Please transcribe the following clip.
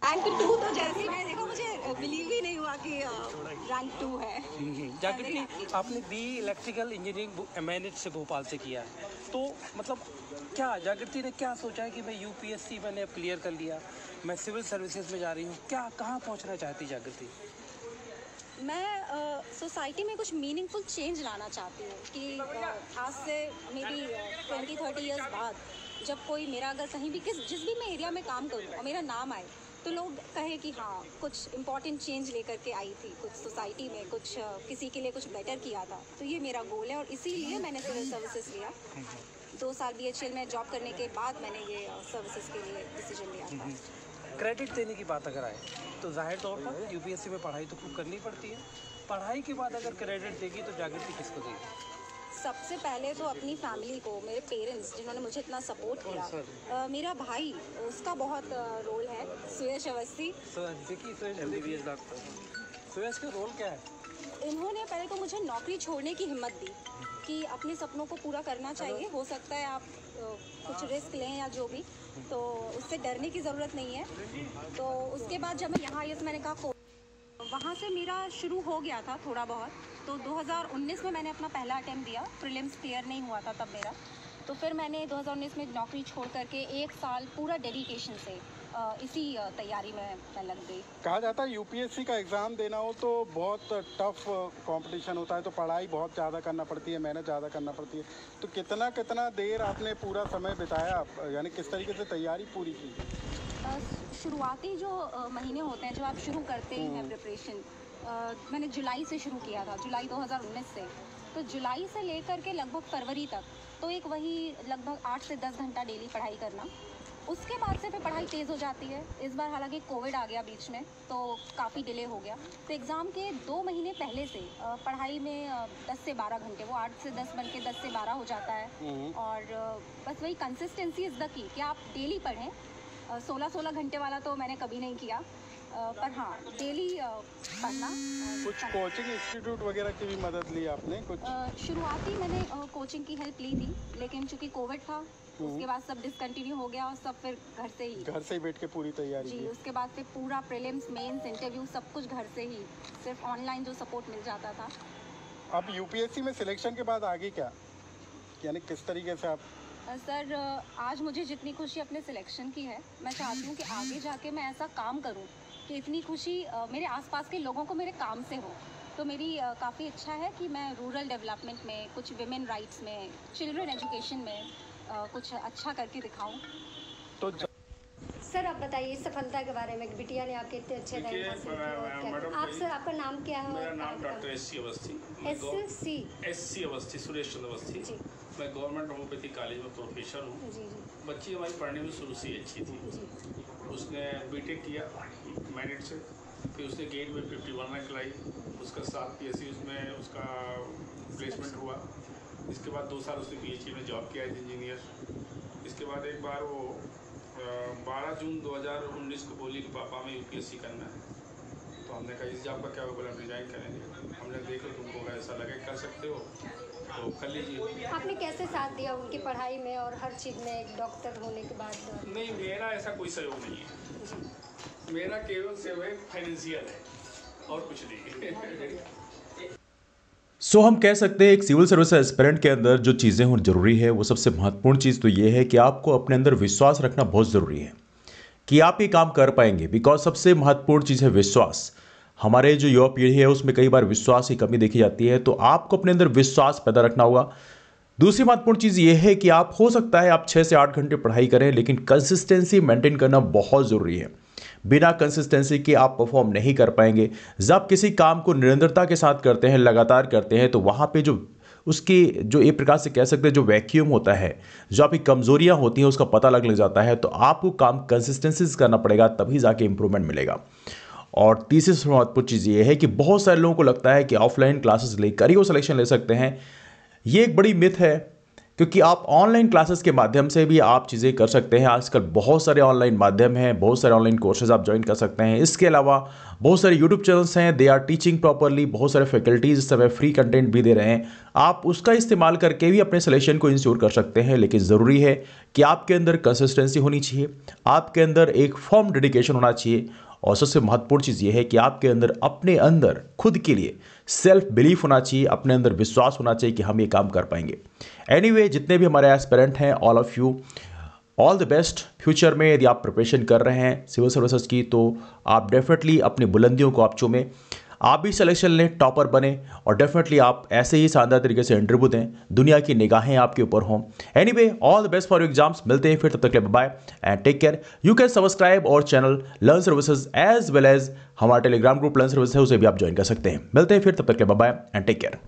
Rank 2 तो जैसे ही मैंने देखा मुझे बिलीव ही नहीं हुआ कि रैंक 2 है। जागृति, आपने बी इलेक्ट्रिकल इंजीनियरिंग एमएनएच से भोपाल से किया है, तो मतलब क्या जागृति ने क्या सोचा है कि मैं यूपीएससी मैंने अब क्लियर कर लिया, मैं सिविल सर्विसेज में जा रही हूँ, क्या कहाँ पहुँचना चाहती जागृति? मैं सोसाइटी में कुछ मीनिंगफुल चेंज लाना चाहती हूँ कि आज से मे बी 20-30 ईयर्स बाद जब कोई मेरा अगर कहीं भी जिस भी मैं एरिया में काम करूँ और मेरा नाम आए तो लोग कहें कि हाँ कुछ इम्पोर्टेंट चेंज लेकर के आई थी, कुछ सोसाइटी में कुछ किसी के लिए कुछ बेटर किया था। तो ये मेरा गोल है और इसीलिए मैंने सिविल सर्विसेज लिया। 2 साल BHL में जॉब करने के बाद मैंने ये सर्विसेज के लिए डिसीजन लिया था। क्रेडिट देने की बात अगर आए तो जाहिर तौर पर यूपीएससी में पढ़ाई तो खूब करनी पड़ती है, पढ़ाई के बाद अगर क्रेडिट देगी तो जागृति किसको देगी? सबसे पहले तो अपनी फैमिली को, मेरे पेरेंट्स जिन्होंने मुझे इतना सपोर्ट किया, मेरा भाई उसका बहुत रोल है, सुयश अवस्थी। सुयश का रोल क्या है? इन्होंने पहले तो मुझे नौकरी छोड़ने की हिम्मत दी कि अपने सपनों को पूरा करना चाहिए, हो सकता है आप कुछ रिस्क लें या जो भी, तो उससे डरने की ज़रूरत नहीं है। तो उसके बाद जब मैं यहाँ आई तो मैंने कहा वहाँ से मेरा शुरू हो गया था थोड़ा बहुत। तो 2019 में मैंने अपना पहला अटेम्प्ट दिया, प्रीलिम्स क्लियर नहीं हुआ था तब मेरा। तो फिर मैंने 2019 में नौकरी छोड़ करके 1 साल पूरा डेडिकेशन से इसी तैयारी में मैं लग गई। कहा जाता है यूपीएससी का एग्ज़ाम देना हो तो बहुत टफ कंपटीशन होता है, तो पढ़ाई बहुत ज़्यादा करना पड़ती है, मेहनत ज़्यादा करना पड़ती है। तो कितना देर आपने पूरा समय बिताया, यानी किस तरीके से तैयारी पूरी की? शुरुआती जो महीने होते हैं जब आप शुरू करते हैं प्रिपरेशन, मैंने जुलाई से शुरू किया था, जुलाई 2019 से। तो जुलाई से लेकर के लगभग फरवरी तक तो एक वही लगभग 8 से 10 घंटा डेली पढ़ाई करना। उसके बाद से फिर पढ़ाई तेज़ हो जाती है। इस बार हालांकि कोविड आ गया बीच में तो काफ़ी डिले हो गया, तो एग्ज़ाम के 2 महीने पहले से पढ़ाई में 10 से 12 घंटे, वो 8 से 10 बन के 10 से 12 हो जाता है। और बस वही कंसिस्टेंसी इज़ द की कि आप डेली पढ़ें। 16-16 घंटे वाला तो मैंने कभी नहीं किया, पर हाँ डेली पढ़ना। कुछ कोचिंग इंस्टीट्यूट वगैरह की भी मदद ली आपने कुछ? शुरुआती मैंने कोचिंग की हेल्प ली थी, लेकिन चूंकि कोविड था उसके बाद सब डिसकंटिन्यू हो गया और सब फिर घर से ही बैठ के पूरी तैयारी जी की। उसके बाद फिर पूरा प्रीलिम्स, मेंस, इंटरव्यू सब कुछ घर से ही, सिर्फ ऑनलाइन जो सपोर्ट मिल जाता था। अब यूपीएससी में सिलेक्शन के बाद आगे क्या, यानी किस तरीके से आप? सर आज मुझे जितनी खुशी अपने सिलेक्शन की है, मैं चाहती हूँ कि आगे जाके मैं ऐसा काम करूँ कि इतनी खुशी मेरे आसपास के लोगों को मेरे काम से हो। तो मेरी काफ़ी इच्छा है कि मैं रूरल डेवलपमेंट में, कुछ विमेन राइट्स में, चिल्ड्रन एजुकेशन में कुछ अच्छा करके दिखाऊं। तो सर आप बताइए सफलता के बारे में, बिटिया ने आपके इतने अच्छे रैंक हासिल किए। आप सर, आपका नाम क्या है? मेरा नाम doctor SC. Awasthi. SC. Awasthi, Suresh Chandra Awasthi. मैं गवर्नमेंट होम्योपैथी कॉलेज में प्रोफेसर हूँ। बच्ची हमारी पढ़ने में शुरू से ही अच्छी थी। उसने बीटेक किया मेरिट से, फिर उसने गेट में 51 रैंक लाई। उसका 7 PSC उसमें उसका प्लेसमेंट हुआ। इसके बाद 2 साल उसने BHE में जॉब किया एज इंजीनियर। इसके बाद एक बार वो 12 जून 2019 को बोली कि पापा हमें UPSC करना है। तो हमने कहा इस जॉब का क्या होगा, बोला हम रिजाइन करेंगे। हमने देखो तुमको ऐसा लगे कर सकते हो तो कर लीजिए। आपने कैसे साथ दिया उनकी पढ़ाई में और हर चीज़ में, एक डॉक्टर होने के बाद? नहीं, मेरा ऐसा कोई सहयोग नहीं है। मेरा केवल सहयोग फाइनेंशियल है और कुछ नहीं। सो हम कह सकते हैं एक सिविल सर्विस एस्पिरेंट के अंदर जो चीज़ें होनी ज़रूरी है, वो सबसे महत्वपूर्ण चीज़ तो ये है कि आपको अपने अंदर विश्वास रखना बहुत ज़रूरी है कि आप ये काम कर पाएंगे। बिकॉज सबसे महत्वपूर्ण चीज़ है विश्वास। हमारे जो युवा पीढ़ी है उसमें कई बार विश्वास की कमी देखी जाती है, तो आपको अपने अंदर विश्वास पैदा रखना होगा। दूसरी महत्वपूर्ण चीज़ ये है कि आप, हो सकता है आप 6 से 8 घंटे पढ़ाई करें, लेकिन कंसिस्टेंसी मेंटेन करना बहुत ज़रूरी है। बिना कंसिस्टेंसी के आप परफॉर्म नहीं कर पाएंगे। जब आप किसी काम को निरंतरता के साथ करते हैं, लगातार करते हैं, तो वहाँ पे जो उसकी जो एक प्रकार से कह सकते हैं जो वैक्यूम होता है, जो आपकी कमजोरियाँ होती हैं, उसका पता लग जाता है। तो आपको काम कंसिस्टेंसी से करना पड़ेगा, तभी जाके इंप्रूवमेंट मिलेगा। और तीसरी महत्वपूर्ण चीज़ ये है कि बहुत सारे लोगों को लगता है कि ऑफलाइन क्लासेस लेकर ही वो सिलेक्शन ले सकते हैं। ये एक बड़ी मिथ है क्योंकि आप ऑनलाइन क्लासेस के माध्यम से भी आप चीज़ें कर सकते हैं। आजकल बहुत सारे ऑनलाइन माध्यम हैं, बहुत सारे ऑनलाइन कोर्सेज आप ज्वाइन कर सकते हैं। इसके अलावा बहुत सारे यूट्यूब चैनल्स हैं, दे आर टीचिंग प्रॉपरली। बहुत सारे फैकल्टीज इस समय फ्री कंटेंट भी दे रहे हैं, आप उसका इस्तेमाल करके भी अपने सिलेक्शन को इंश्योर कर सकते हैं। लेकिन ज़रूरी है कि आपके अंदर कंसिस्टेंसी होनी चाहिए, आपके अंदर एक फर्म डेडिकेशन होना चाहिए, और सबसे महत्वपूर्ण चीज़ ये है कि आपके अंदर अपने अंदर खुद के लिए सेल्फ बिलीफ होना चाहिए, अपने अंदर विश्वास होना चाहिए कि हम ये काम कर पाएंगे। एनीवे, जितने भी हमारे एस्पिरेंट हैं, all of you all the best. Future में यदि आप प्रिपरेशन कर रहे हैं सिविल सर्विसेज की, तो आप डेफिनेटली अपनी बुलंदियों को आप चूमें, आप भी सिलेक्शन लें, टॉपर बने, और डेफिनेटली आप ऐसे ही शानदार तरीके से इंटरव्यू दें, दुनिया की निगाहें आपके ऊपर हों। Anyway, all the best for your exams. मिलते हैं फिर, तब तक के लिए bye and take care. You can subscribe our channel Learn Services as well as हमारा टेलीग्राम ग्रुप लर्न सर्विसेज है, उसे भी आप ज्वाइन कर सकते हैं। मिलते हैं फिर, तब तक के लिए बाय एंड टेक केयर।